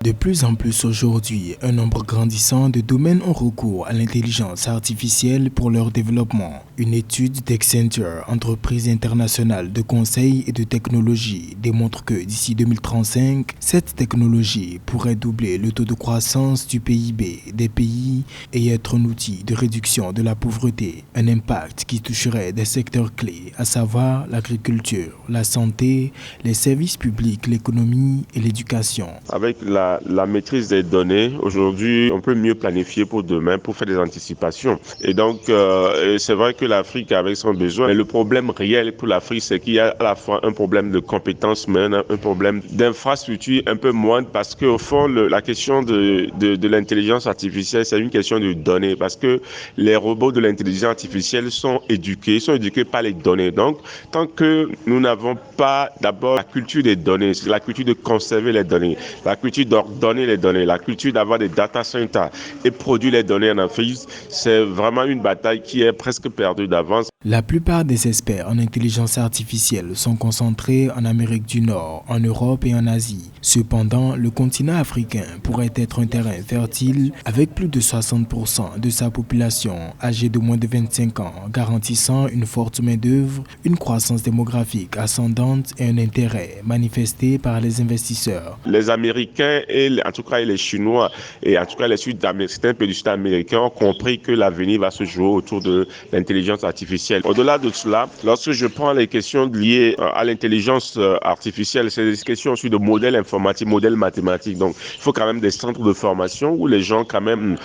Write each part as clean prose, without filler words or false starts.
De plus en plus aujourd'hui, un nombre grandissant de domaines ont recours à l'intelligence artificielle pour leur développement. Une étude d'Accenture, entreprise internationale de conseil et de technologie, démontre que d'ici 2035, cette technologie pourrait doubler le taux de croissance du PIB des pays et être un outil de réduction de la pauvreté. Un impact qui toucherait des secteurs clés, à savoir l'agriculture, la santé, les services publics, l'économie et l'éducation. Avec la maîtrise des données, aujourd'hui, on peut mieux planifier pour demain, pour faire des anticipations. Et donc, c'est vrai que l'Afrique avait son besoin. Mais le problème réel pour l'Afrique, c'est qu'il y a à la fois un problème de compétences, mais un problème d'infrastructure un peu moindre, parce qu'au fond, la question de l'intelligence artificielle, c'est une question de données, parce que les robots de l'intelligence artificielle sont éduqués par les données. Donc, tant que nous n'avons pas d'abord la culture des données, la culture de conserver les données, la culture d'ordonner les données, la culture d'avoir des data centers et produire les données en Afrique, c'est vraiment une bataille qui est presque perdue d'avance. La plupart des experts en intelligence artificielle sont concentrés en Amérique du Nord, en Europe et en Asie. Cependant, le continent africain pourrait être un terrain fertile avec plus de 60% de sa population âgée de moins de 25 ans, garantissant une forte main-d'œuvre, une croissance démographique ascendante et un intérêt manifesté par les investisseurs. Les Américains et en tout cas les Chinois et en tout cas les certains pays sud-américains ont compris que l'avenir va se jouer autour de l'intelligence artificielle. Au-delà de cela, lorsque je prends les questions liées à l'intelligence artificielle, c'est des questions aussi de modèles informatiques, modèles mathématiques. Donc, il faut quand même des centres de formation où les gens quand même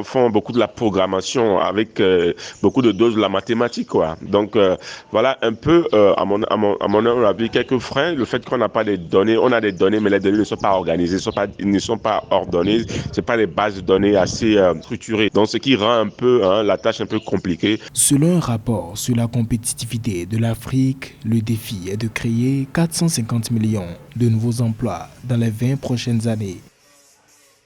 font beaucoup de la programmation avec beaucoup de doses de la mathématique, quoi. Donc, voilà un peu, à mon avis, quelques freins. Le fait qu'on n'a pas des données, on a des données, mais les données ne sont pas organisées, ne sont pas ordonnées. C'est pas des bases de données assez structurées. Donc, ce qui rend un peu la tâche un peu compliquée. Selon un rapport sur la compétitivité de l'Afrique, le défi est de créer 450 millions de nouveaux emplois dans les 20 prochaines années.